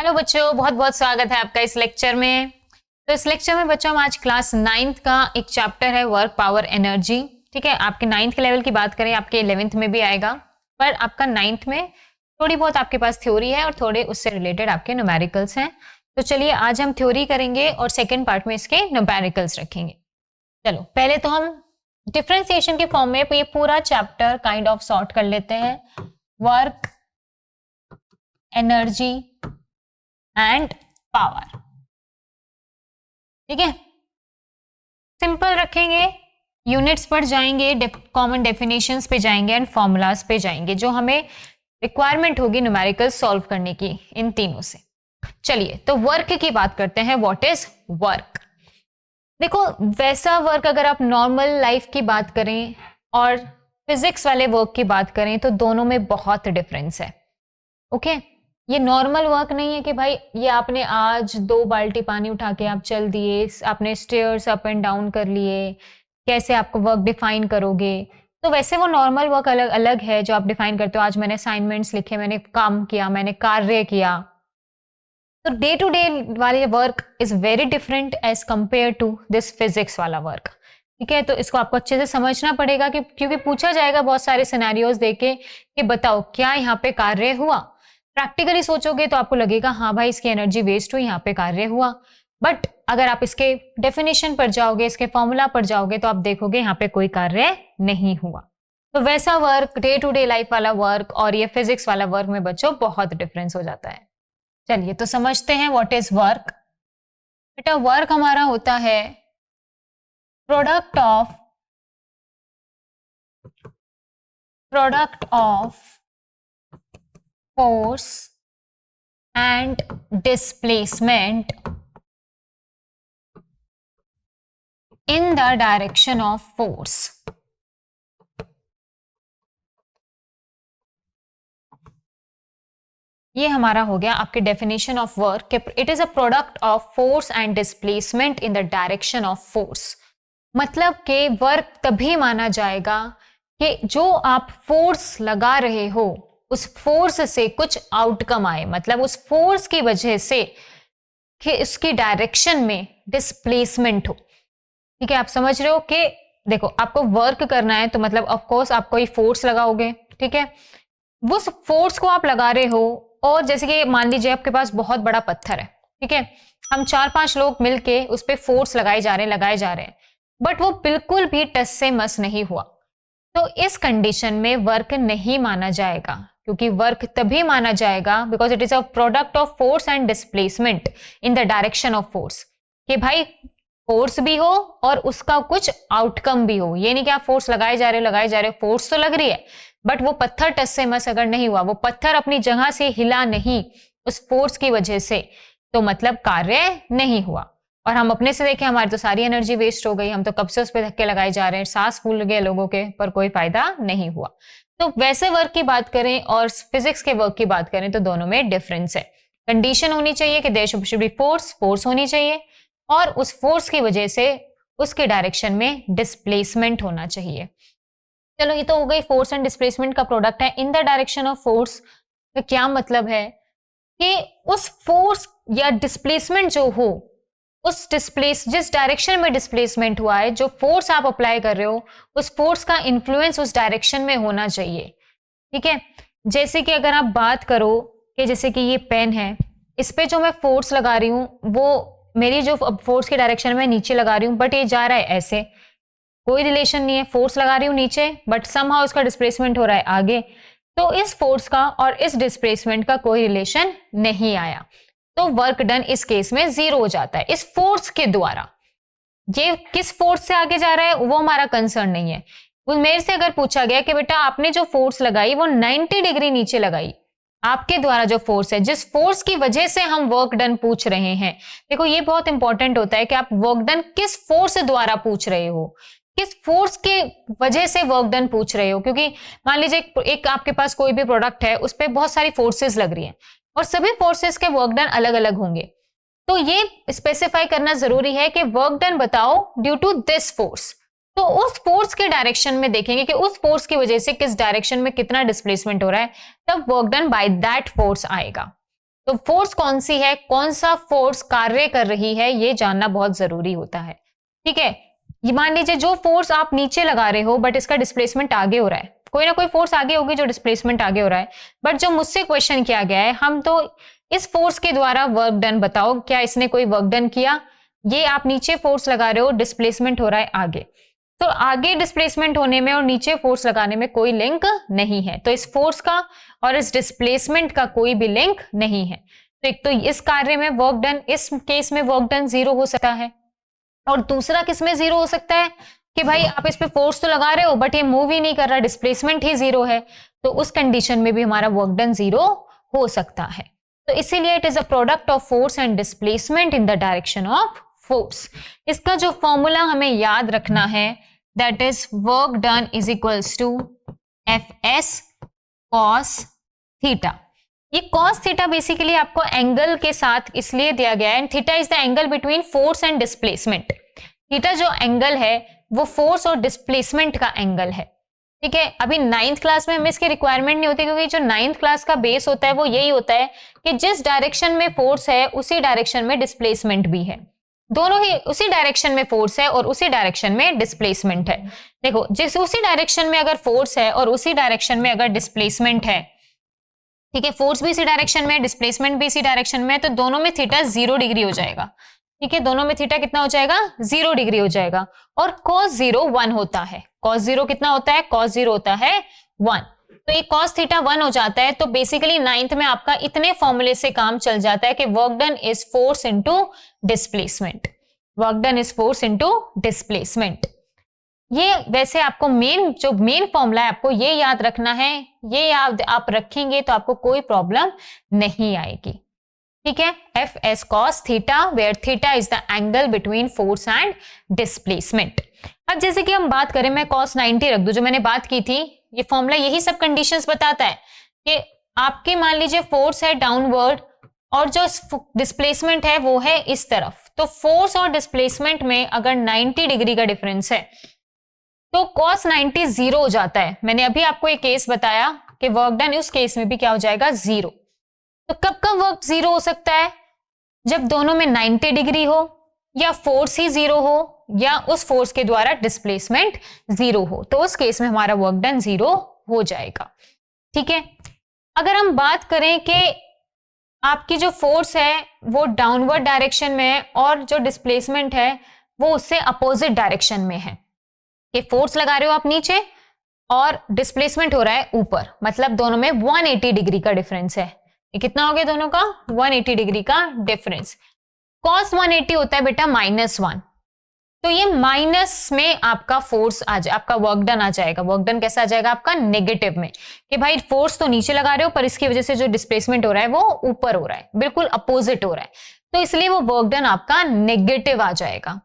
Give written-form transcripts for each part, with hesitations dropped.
Hello बच्चों, बहुत बहुत स्वागत है आपका इस लेक्चर में। तो इस लेक्चर में बच्चों हम आज क्लास 9th का एक चैप्टर है वर्क पावर एनर्जी। ठीक है, आपके 9th के लेवल की बात करें, आपके 11th में भी आएगा, पर आपका 9th में थोड़ी बहुत आपके पास थ्योरी है और थोड़े उससे रिलेटेड आपके न्यूमेरिकल्स हैं। तो चलिए आज हम थ्योरी करेंगे और सेकेंड पार्ट में इसके न्यूमेरिकल्स रखेंगे। चलो पहले तो हम डिफरेंशिएशन के फॉर्म में ये पूरा चैप्टर काइंड ऑफ सॉर्ट कर लेते हैं। Work, energy and power. ठीक है, सिंपल रखेंगे, यूनिट्स पर जाएंगे, कॉमन डेफिनेशंस पे जाएंगे एंड फॉर्मूलाज पे जाएंगे जो हमें रिक्वायरमेंट होगी न्यूमेरिकल सॉल्व करने की इन तीनों से। चलिए तो वर्क की बात करते हैं। What is work? देखो, वैसा वर्क अगर आप नॉर्मल लाइफ की बात करें और फिजिक्स वाले वर्क की बात करें तो दोनों में बहुत डिफरेंस है। ओके, ये नॉर्मल वर्क नहीं है कि भाई ये आपने आज 2 बाल्टी पानी उठा के आप चल दिए, आपने स्टेयर्स अप एंड डाउन कर लिए, कैसे आपको वर्क डिफाइन करोगे। तो वैसे वो नॉर्मल वर्क अलग अलग है जो आप डिफाइन करते हो। आज मैंने असाइनमेंट्स लिखे, मैंने काम किया, मैंने कार्य किया। तो डे टू डे वाले work is very different as compare to this physics वाला वर्क। ठीक है, तो इसको आपको अच्छे से समझना पड़ेगा क्योंकि पूछा जाएगा बहुत सारे सिनेरियोज देके कि बताओ क्या यहाँ पे कार्य हुआ। प्रैक्टिकली सोचोगे तो आपको लगेगा हाँ भाई इसकी एनर्जी वेस्ट हुई, यहाँ पे कार्य हुआ। बट अगर आप इसके डेफिनेशन पर जाओगे, इसके फॉर्मूला पर जाओगे तो आप देखोगे यहाँ पे कोई कार्य नहीं हुआ। तो वैसा work, day to day life वाला वर्क और ये फिजिक्स वाला वर्क में बच्चों बहुत डिफरेंस हो जाता है। चलिए तो समझते हैं व्हाट इज वर्क। बेटा वर्क हमारा होता है product of force and displacement in the direction of force। ये हमारा हो गया आपके definition of work. It is a product of force and displacement in the direction of force. मतलब कि वर्क तभी माना जाएगा कि जो आप फोर्स लगा रहे हो उस फोर्स से कुछ आउटकम आए, मतलब उस फोर्स की वजह से कि इसकी डायरेक्शन में डिस्प्लेसमेंट हो। ठीक है, आप समझ रहे हो कि देखो आपको वर्क करना है तो मतलब ऑफ कोर्स आप कोई फोर्स लगाओगे। ठीक है, उस फोर्स को आप लगा रहे हो और जैसे कि मान लीजिए आपके पास बहुत बड़ा पत्थर है। ठीक है, हम 4-5 लोग मिलके उस पर फोर्स लगाए जा रहे हैं बट वो बिल्कुल भी टस से मस नहीं हुआ। तो इस कंडीशन में वर्क नहीं माना जाएगा, क्योंकि वर्क तभी माना जाएगा because it is a product of force and displacement in the direction of force. कि भाई फोर्स भी हो और उसका कुछ आउटकम भी हो। ये नहीं कि आप फोर्स लगाए जा रहे हो, फोर्स तो लग रही है बट वो पत्थर टस से मस अगर नहीं हुआ, वो पत्थर अपनी जगह से हिला नहीं उस फोर्स की वजह से, तो मतलब कार्य नहीं हुआ। और हम अपने से देखें, हमारी तो सारी एनर्जी वेस्ट हो गई, हम तो कब से उस पर धक्के लगाए जा रहे हैं, सांस फूल गए लोगों के, पर कोई फायदा नहीं हुआ। तो वैसे वर्क की बात करें और फिजिक्स के वर्क की बात करें तो दोनों में डिफरेंस है। कंडीशन होनी चाहिए कि देयर शुड बी फोर्स होनी चाहिए और उस फोर्स की वजह से उसके डायरेक्शन में डिस्प्लेसमेंट होना चाहिए। चलो ये तो हो गई फोर्स एंड डिस्प्लेसमेंट का प्रोडक्ट है। इन द डायरेक्शन ऑफ फोर्स का क्या मतलब है कि उस फोर्स या डिस्प्लेसमेंट जो हो, जिस डायरेक्शन में डिस्प्लेसमेंट हुआ है, जो फोर्स आप अप्लाई कर रहे हो, उस फोर्स का इंफ्लुएंस उस डायरेक्शन में होना चाहिए। ठीक है, जैसे कि अगर आप बात करो कि जैसे कि ये पेन है, इस पे जो मैं फोर्स लगा रही हूँ वो मेरी जो फोर्स की डायरेक्शन में नीचे लगा रही हूँ बट ये जा रहा है ऐसे, कोई रिलेशन नहीं है। फोर्स लगा रही हूँ नीचे बट समहाउ उसका डिस्प्लेसमेंट हो रहा है आगे, तो इस फोर्स का और इस डिस्प्लेसमेंट का कोई रिलेशन नहीं आया, तो वर्क डन इस केस में 0 हो जाता है इस फोर्स के द्वारा। ये किस फोर्स से आगे जा रहा है वो हमारा कंसर्न नहीं है। मेरे से अगर पूछा गया कि बेटा आपने जो फोर्स लगाई वो 90 डिग्री नीचे लगाई, आपके द्वारा जो फोर्स है, जिस फोर्स की वजह से हम वर्क डन पूछ रहे हैं। देखो ये बहुत इंपॉर्टेंट होता है कि आप वर्क डन किस फोर्स द्वारा पूछ रहे हो, किस फोर्स के वजह से वर्क डन पूछ रहे हो। क्योंकि मान लीजिए एक आपके पास कोई भी प्रोडक्ट है, उस पर बहुत सारी फोर्सेस लग रही हैं और सभी फोर्सेस के वर्क डन अलग अलग होंगे, तो ये स्पेसिफाई करना जरूरी है कि वर्क डन बताओ ड्यू टू दिस फोर्स। तो उस फोर्स के डायरेक्शन में देखेंगे कि उस फोर्स की वजह से किस डायरेक्शन में कितना डिस्प्लेसमेंट हो रहा है, तब work done by that force आएगा। तो फोर्स कौन सी है, कौन सा फोर्स कार्य कर रही है, ये जानना बहुत जरूरी होता है। ठीक है, ये मान लीजिए जो फोर्स आप नीचे लगा रहे हो बट इसका डिस्प्लेसमेंट आगे हो रहा है, कोई ना कोई फोर्स आगे होगी जो डिस्प्लेसमेंट आगे हो रहा है, बट जो मुझसे क्वेश्चन किया गया है, हम तो इस फोर्स के द्वारा वर्क डन बताओ, क्या इसने कोई वर्क डन किया? ये आप नीचे फोर्स लगा रहे हो, डिस्प्लेसमेंट हो रहा है आगे, तो आगे डिस्प्लेसमेंट होने में और नीचे फोर्स लगाने में कोई लिंक नहीं है, तो इस फोर्स का और इस डिस्प्लेसमेंट का कोई भी लिंक नहीं है। तो एक तो इस कार्य में वर्क डन, इस केस में वर्क डन 0 हो सकता है, और दूसरा किस में 0 हो सकता है कि भाई आप इस पे फोर्स तो लगा रहे हो बट ये मूव ही नहीं कर रहा, डिस्प्लेसमेंट ही 0 है, तो उस कंडीशन में भी हमारा वर्क डन 0 हो सकता है। तो इसीलिए it is a product of force and displacement in the direction of force. इसका जो फॉर्मूला हमें याद रखना है, that is work done is equals to F S cos theta. ये कॉस थीटा बेसिकली आपको एंगल के साथ इसलिए दिया गया है, and theta is the angle between force and displacement. Theta जो एंगल है वो फोर्स और डिस्प्लेसमेंट का एंगल है। ठीक है, अभी 9th क्लास में हमें इसकी रिक्वायरमेंट नहीं होती, क्योंकि जो 9th क्लास का बेस होता है वो यही होता है कि जिस डायरेक्शन में फोर्स है उसी डायरेक्शन में डिस्प्लेसमेंट भी है, दोनों ही उसी डायरेक्शन में फोर्स है और उसी डायरेक्शन में डिस्प्लेसमेंट है। देखो, जिस उसी डायरेक्शन में अगर फोर्स है और उसी डायरेक्शन में अगर डिस्प्लेसमेंट है, ठीक है, फोर्स भी इसी डायरेक्शन में, डिस्प्लेसमेंट भी इसी डायरेक्शन में, तो दोनों में थीटा 0 डिग्री हो जाएगा। ठीक है, दोनों में थीटा कितना हो जाएगा? 0 डिग्री हो जाएगा। और cos 0 1 होता है। cos 0 कितना होता है? cos 0 होता है 1। तो ये cos थीटा 1 हो जाता है, तो बेसिकली 9th में आपका इतने फॉर्मूले से काम चल जाता है कि work done is force into displacement. Work done is force into displacement. ये वैसे आपको जो मेन फॉर्मूला है आपको ये याद रखना है, ये याद आप रखेंगे तो आपको कोई प्रॉब्लम नहीं आएगी। ठीक है, F S cos theta, where theta is the angle between force and displacement. अब जैसे कि हम बात करें, मैं cos 90 रख दूं, जो मैंने बात की थी, ये फॉर्मूला यही सब कंडीशंस बताता है कि आपके मान लीजिए फोर्स है डाउनवर्ड और जो डिस्प्लेसमेंट है वो है इस तरफ, तो फोर्स और डिस्प्लेसमेंट में अगर 90 डिग्री का डिफरेंस है तो cos 90 0 हो जाता है। मैंने अभी आपको एक केस बताया कि वर्क डन उस केस में भी क्या हो जाएगा? 0। तो कब कब वर्क 0 हो सकता है? जब दोनों में 90 डिग्री हो, या फोर्स ही 0 हो, या उस फोर्स के द्वारा डिस्प्लेसमेंट 0 हो, तो उस केस में हमारा वर्क डन 0 हो जाएगा। ठीक है, अगर हम बात करें कि आपकी जो फोर्स है वो डाउनवर्ड डायरेक्शन में है और जो डिस्प्लेसमेंट है वो उससे अपोजिट डायरेक्शन में है, कि फोर्स लगा रहे हो आप नीचे और डिस्प्लेसमेंट हो रहा है ऊपर, मतलब दोनों में 180 डिग्री का डिफरेंस है। ये कितना हो गया दोनों का? 180 डिग्री का डिफरेंस। cos 180 होता है बेटा -1, तो ये माइनस में आपका फोर्स आ जाए, आपका वर्क डन आ जाएगा। वर्क डन कैसा आ जाएगा आपका? नेगेटिव में, कि भाई फोर्स तो नीचे लगा रहे हो पर इसकी वजह से जो डिस्प्लेसमेंट हो रहा है वो ऊपर हो रहा है, बिल्कुल अपोजिट हो रहा है, तो इसलिए वो वर्क डन आपका नेगेटिव आ जाएगा,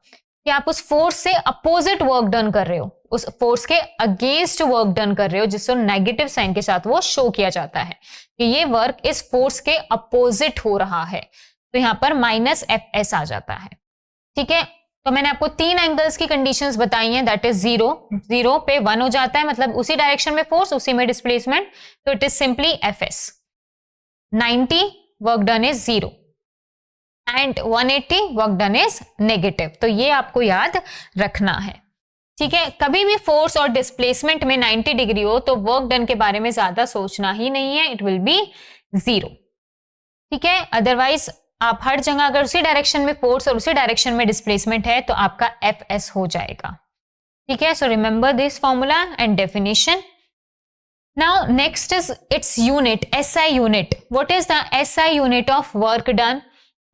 कि आप उस फोर्स से अपोजिट वर्क डन कर रहे हो, उस फोर्स के अगेंस्ट वर्क डन कर रहे हो, जिसको नेगेटिव साइन के साथ वो शो किया जाता है कि ये वर्क इस फोर्स के अपोजिट हो रहा है, तो यहां पर -fs आ जाता है। ठीक है, तो मैंने आपको 3 एंगल्स की कंडीशंस बताई हैं, दैट इज 0 पे 1 हो जाता है, मतलब उसी डायरेक्शन में फोर्स उसी में डिस्प्लेसमेंट, तो it is simply fs। 90 work done is 0 and 180 work done is negative, तो ये आपको याद रखना है। ठीक है, कभी भी फोर्स और डिस्प्लेसमेंट में 90 डिग्री हो तो वर्क डन के बारे में ज्यादा सोचना ही नहीं है, इट विल बी 0। ठीक है, अदरवाइज आप हर जगह अगर उसी डायरेक्शन में फोर्स और उसी डायरेक्शन में डिस्प्लेसमेंट है तो आपका fs हो जाएगा। ठीक है, so remember this formula and definition. Now next is its unit, SI unit. What is the SI unit of work done?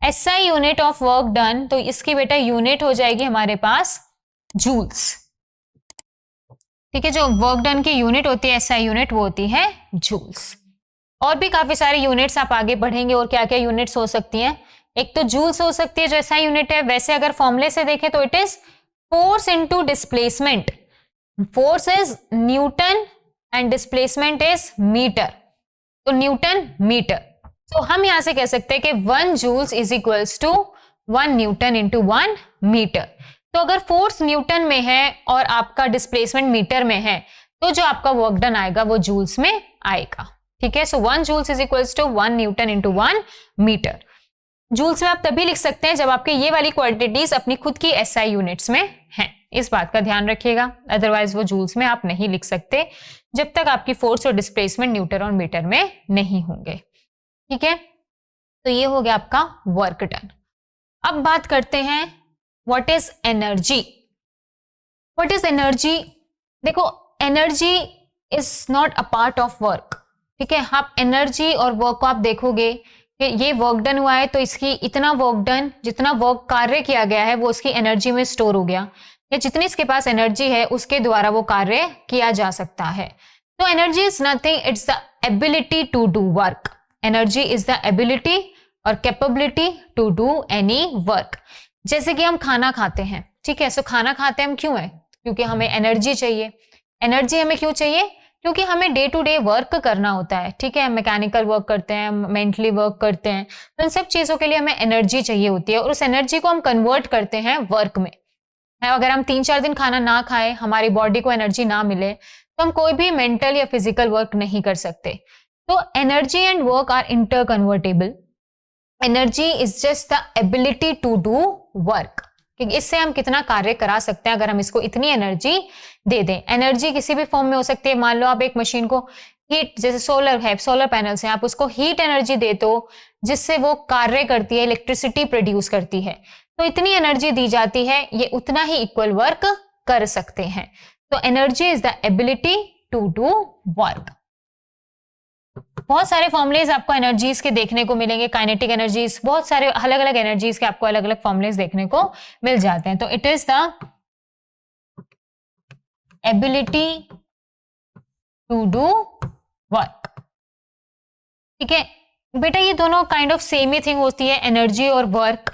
SI unit of work done, तो इसकी बेटा यूनिट हो जाएगी हमारे पास जूल्स। ठीक है, जो वर्क डन की यूनिट होती है SI यूनिट, वो होती है जूल्स। और भी काफी सारे यूनिट्स आप आगे बढ़ेंगे और क्या क्या यूनिट्स हो सकती हैं। एक तो जूल्स हो सकती है जो SI यूनिट है, वैसे अगर फॉर्मूले से देखें तो it is force into displacement. Force is newton and displacement is metre, तो न्यूटन मीटर। तो हम यहां से कह सकते हैं कि 1 joules is equals to 1 newton into 1 metre. तो अगर फोर्स न्यूटन में है और आपका डिस्प्लेसमेंट मीटर में है, तो जो आपका वर्क डन आएगा वो जूल्स में आएगा। ठीक है, so 1 joules is equals to 1 newton into 1 metre. Joules में आप तभी लिख सकते हैं जब आपके ये वाली क्वांटिटीज अपनी खुद की एसआई यूनिट्स में हैं, इस बात का ध्यान रखिएगा, अदरवाइज वो जूल्स में आप नहीं लिख सकते जब तक आपकी फोर्स और डिस्प्लेसमेंट न्यूटन और मीटर में नहीं होंगे। ठीक है, तो ये हो गया आपका वर्क डन। अब बात करते हैं what is energy. What is energy? देखो, energy is not a part of work. ठीक है, आप एनर्जी और वर्क को आप देखोगे कि ये वर्क डन हुआ है तो इसकी इतना वर्क डन, जितना वर्क कार्य किया गया है वो उसकी एनर्जी में स्टोर हो गया, या जितनी इसके पास एनर्जी है उसके द्वारा वो कार्य किया जा सकता है। तो energy is nothing, it's the ability to do work. Energy is the ability और capability to do any work. जैसे कि हम खाना खाते हैं, ठीक है, सो खाना खाते हम क्यों है? क्योंकि हमें एनर्जी चाहिए। एनर्जी हमें क्यों चाहिए? क्योंकि हमें डे टू डे वर्क करना होता है। ठीक है, मैकेनिकल वर्क करते हैं, मेंटली वर्क करते हैं, तो इन सब चीजों के लिए हमें एनर्जी चाहिए होती है और उस एनर्जी को हम कन्वर्ट करते हैं वर्क में। अगर हम 3-4 दिन खाना ना खाएं, हमारी बॉडी को एनर्जी ना मिले, तो हम कोई भी मेंटल या फिजिकल वर्क नहीं कर सकते। तो energy and work are interconvertible. Energy is just the ability to do work, कि इससे हम कितना कार्य करा सकते हैं अगर हम इसको इतनी एनर्जी दे दें। एनर्जी किसी भी फॉर्म में हो सकती है। मान लो आप एक मशीन को हीट, जैसे सोलर है, सोलर पैनल्स हैं, आप उसको हीट एनर्जी दे दो जिससे वो कार्य करती है, इलेक्ट्रिसिटी प्रोड्यूस करती है, तो इतनी एनर्जी दी जाती है, ये उतना ही इक्वल वर्क कर सकते हैं। तो energy is the ability to do work. बहुत सारे फॉर्मुलेज आपको एनर्जीज के देखने को मिलेंगे, काइनेटिक एनर्जीज, बहुत सारे अलग अलग एनर्जीज के आपको अलग अलग फॉर्मुलेज देखने को मिल जाते हैं। तो it is the ability to do work. ठीक है बेटा, ये दोनों काइंड ऑफ सेम ही थिंग होती है, एनर्जी और वर्क।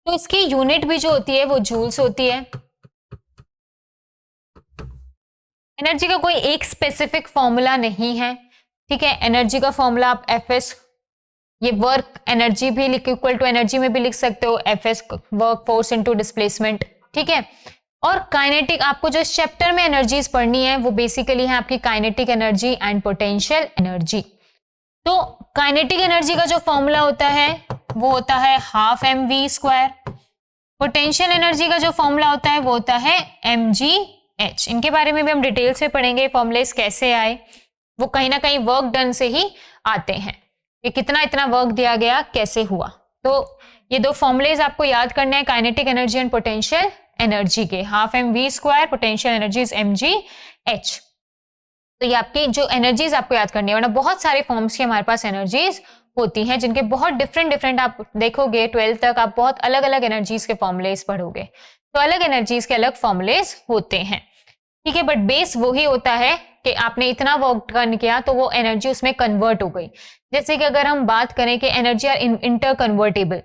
तो इसकी यूनिट भी जो होती है वो जूल्स होती है। एनर्जी का कोई एक स्पेसिफिक फॉर्मूला नहीं है। ठीक है, एनर्जी का फॉर्मूला आप Fs, ये वर्क एनर्जी भी इक्वल टू एनर्जी में भी लिख सकते हो, Fs work force into displacement. ठीक है, और काइनेटिक, आपको जो इस चैप्टर में एनर्जीज पढ़नी है वो बेसिकली है आपकी kinetic energy and potential energy. तो काइनेटिक एनर्जी का जो फॉर्मूला होता है वो होता है हाफ mv²। पोटेंशियल एनर्जी का जो फॉर्मूला होता है वो होता है mgh। इनके बारे में भी हम डिटेल से पढ़ेंगे, फॉर्मूलेस कैसे आए, वो कहीं ना कहीं वर्क डन से ही आते हैं कि कितना इतना वर्क दिया गया, कैसे हुआ। तो ये दो फॉर्मूलेज आपको याद करने हैं, kinetic energy and potential energy के। Half mv², potential energy is mgh। तो ये आपकी जो एनर्जीज आपको याद करनी है, वरना बहुत सारे फॉर्म्स की हमारे पास एनर्जीज होती हैं जिनके बहुत डिफरेंट आप देखोगे 12th तक, आप बहुत अलग अलग एनर्जीज के फॉर्मुलेज पढ़ोगे, तो अलग एनर्जीज के अलग फॉर्मुलेज होते हैं। ठीक है, बट बेस वही होता है कि आपने इतना वर्क डन किया तो वो एनर्जी उसमें कन्वर्ट हो गई। जैसे कि अगर हम बात करें कि एनर्जी आर इंटर कन्वर्टेबल,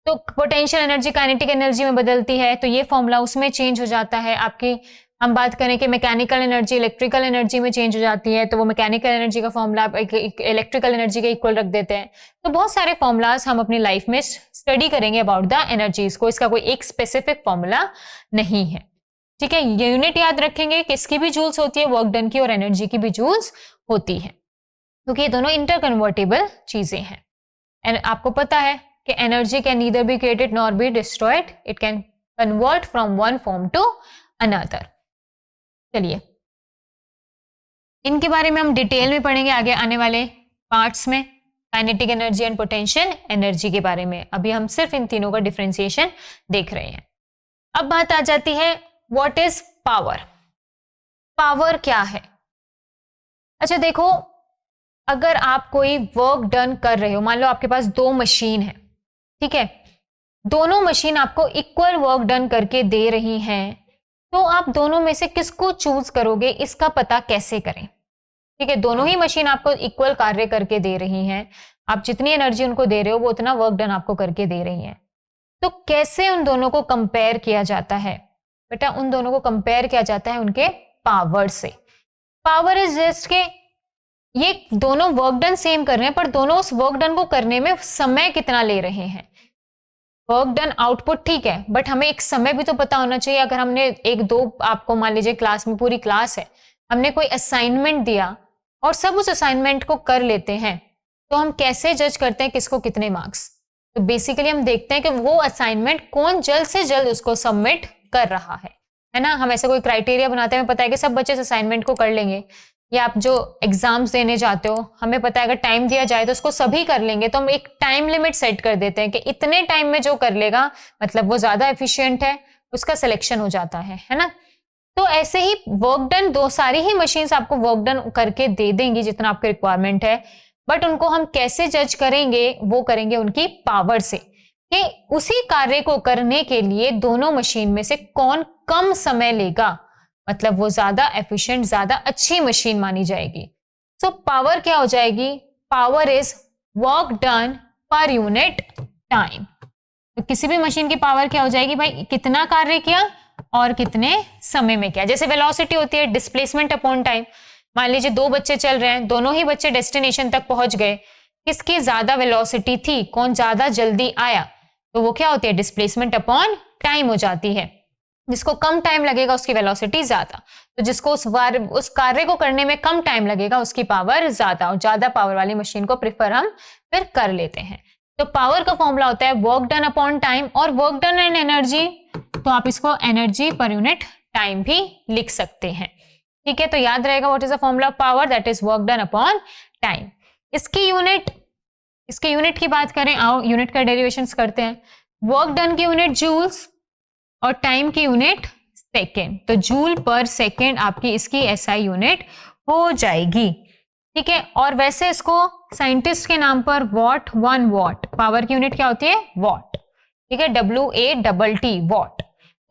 तो पोटेंशियल एनर्जी काइनेटिक एनर्जी में बदलती है, तो ये फॉर्मूला उसमें चेंज हो जाता है। आपकी हम बात करें कि मैकेनिकल एनर्जी इलेक्ट्रिकल एनर्जी में चेंज हो जाती है, तो वो मैकेनिकल एनर्जी का फॉर्मूला आप इलेक्ट्रिकल एनर्जी के इक्वल रख देते हैं। तो बहुत सारे फॉर्मूलाज हम अपनी लाइफ में स्टडी करेंगे अबाउट द एनर्जीज को, इसका कोई एक स्पेसिफिक फॉर्मूला नहीं है। ठीक है, ये यूनिट याद रखेंगे कि इसकी भी जूल्स होती है वर्क डन की, और एनर्जी की भी जूल्स होती है, क्योंकि ये दोनों इंटर कन्वर्टेबल चीजें हैं। एंड आपको पता है कि energy can neither be created nor be destroyed, it can convert from one form to another. चलिए, इनके बारे में हम डिटेल में पढ़ेंगे आगे आने वाले पार्ट्स में, kinetic energy and potential energy के बारे में। अभी हम सिर्फ इन तीनों का डिफरेंशिएशन देख रहे हैं। अब बात आ जाती है व्हाट इज पावर। पावर क्या है? अच्छा देखो, अगर आप कोई वर्क डन कर रहे हो, मान लो आपके पास 2 मशीन है, ठीक है, दोनों मशीन आपको इक्वल वर्क डन करके दे रही हैं, तो आप दोनों में से किसको चूज करोगे, इसका पता कैसे करें? ठीक है, दोनों ही मशीन आपको इक्वल कार्य करके दे रही हैं, आप जितनी एनर्जी उनको दे रहे हो वो उतना वर्क डन आपको करके दे रही हैं, तो कैसे उन दोनों को कंपेयर किया जाता है? बेटा, उन दोनों को कंपेयर किया जाता है उनके पावर से। पावर इज जस्ट के ये दोनों वर्क डन सेम कर रहे हैं, पर दोनों उस वर्क डन को करने में समय कितना ले रहे हैं। वर्क डन आउटपुट ठीक है, बट हमें एक समय भी तो पता होना चाहिए। अगर हमने 1-2 आपको मान लीजिए क्लास में पूरी क्लास है, हमने कोई असाइनमेंट दिया, और सब उस असाइनमेंट को कर लेते हैं, तो हम कैसे जज करते हैं किसको कितने मार्क्स? तो बेसिकली हम देखते हैं कि वो असाइनमेंट कौन जल्द से जल्द उसको सबमिट कर रहा है ना। हम ऐसे कोई क्राइटेरिया बनाते हैं, हमें पता है कि सब बच्चे इस असाइनमेंट को कर लेंगे, या आप जो एग्जाम्स देने जाते हो हमें पता है अगर टाइम दिया जाए तो उसको सभी कर लेंगे, तो हम एक टाइम लिमिट सेट कर देते हैं कि इतने टाइम में जो कर लेगा मतलब वो ज्यादा एफिशिएंट है, उसका सिलेक्शन हो जाता है ना। तो ऐसे ही वर्क डन, दो सारी ही मशीन्स आपको वर्क डन करके दे देंगी जितना आपकी रिक्वायरमेंट है, बट उनको हम कैसे जज करेंगे? वो करेंगे उनकी पावर से, कि उसी कार्य को करने के लिए दोनों मशीन में से कौन कम समय लेगा, मतलब वो ज्यादा एफिशिएंट, ज्यादा अच्छी मशीन मानी जाएगी। सो पावर क्या हो जाएगी? Power is work done per unit time. तो किसी भी मशीन की पावर क्या हो जाएगी भाई? कितना कार्य किया और कितने समय में किया। जैसे वेलोसिटी होती है डिस्प्लेसमेंट अपॉन टाइम। मान लीजिए दो बच्चे चल रहे हैं, दोनों ही बच्चे डेस्टिनेशन तक पहुंच गए, किसकी ज्यादा वेलोसिटी थी, कौन ज्यादा जल्दी आया, तो वो क्या होती है? डिस्प्लेसमेंट अपॉन टाइम हो जाती है। जिसको कम टाइम लगेगा उसकी वेलोसिटी ज्यादा, तो जिसको उस कार्य को करने में कम टाइम लगेगा उसकी पावर ज्यादा, और ज्यादा पावर वाली मशीन को प्रिफर हम फिर कर लेते हैं। तो पावर का फॉर्मूला होता है वर्क डन अपॉन टाइम, और वर्क डन एंड एनर्जी, तो आप इसको एनर्जी पर यूनिट टाइम भी लिख सकते हैं। ठीक है, तो याद रहेगा what is the formula of power, that is work done upon time. इसकी यूनिट की बात करें, आओ यूनिट का डेरिवेशंस करते हैं। वर्क डन की यूनिट जूल्स और टाइम की यूनिट सेकेंड, तो जूल पर सेकेंड आपकी इसकी एसआई यूनिट हो जाएगी। ठीक है, और वैसे इसको साइंटिस्ट के नाम पर वॉट, 1 वॉट, पावर की यूनिट क्या होती है? वॉट। ठीक है, WATT वॉट।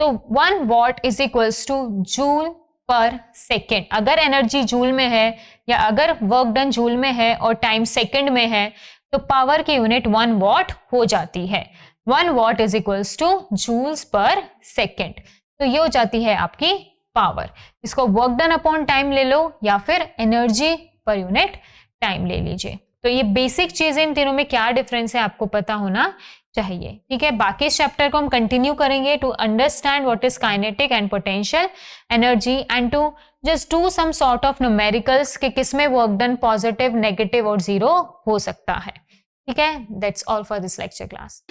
तो 1 watt is equals two joule पर सेकेंड। अगर एनर्जी जूल में है या अगर वर्क डन जूल में है और टाइम सेकेंड में है, तो पावर की यूनिट 1 वॉट हो जाती है। 1 watt is equals to joules per second. तो ये हो जाती है आपकी पावर। इसको वर्क डन अपॉन टाइम ले लो या फिर एनर्जी पर यूनिट टाइम ले लीजिए। तो ये बेसिक चीजें, इन तीनों में क्या डिफरेंस है आपको पता होना चाहिए। ठीक है, बाकी इस चैप्टर को हम कंटिन्यू करेंगे to understand what is kinetic and potential energy, and to just do some sort of numericals कि किसमें वर्क डन पॉजिटिव, नेगेटिव और जीरो हो सकता है। ठीक है, that's all for this lecture class.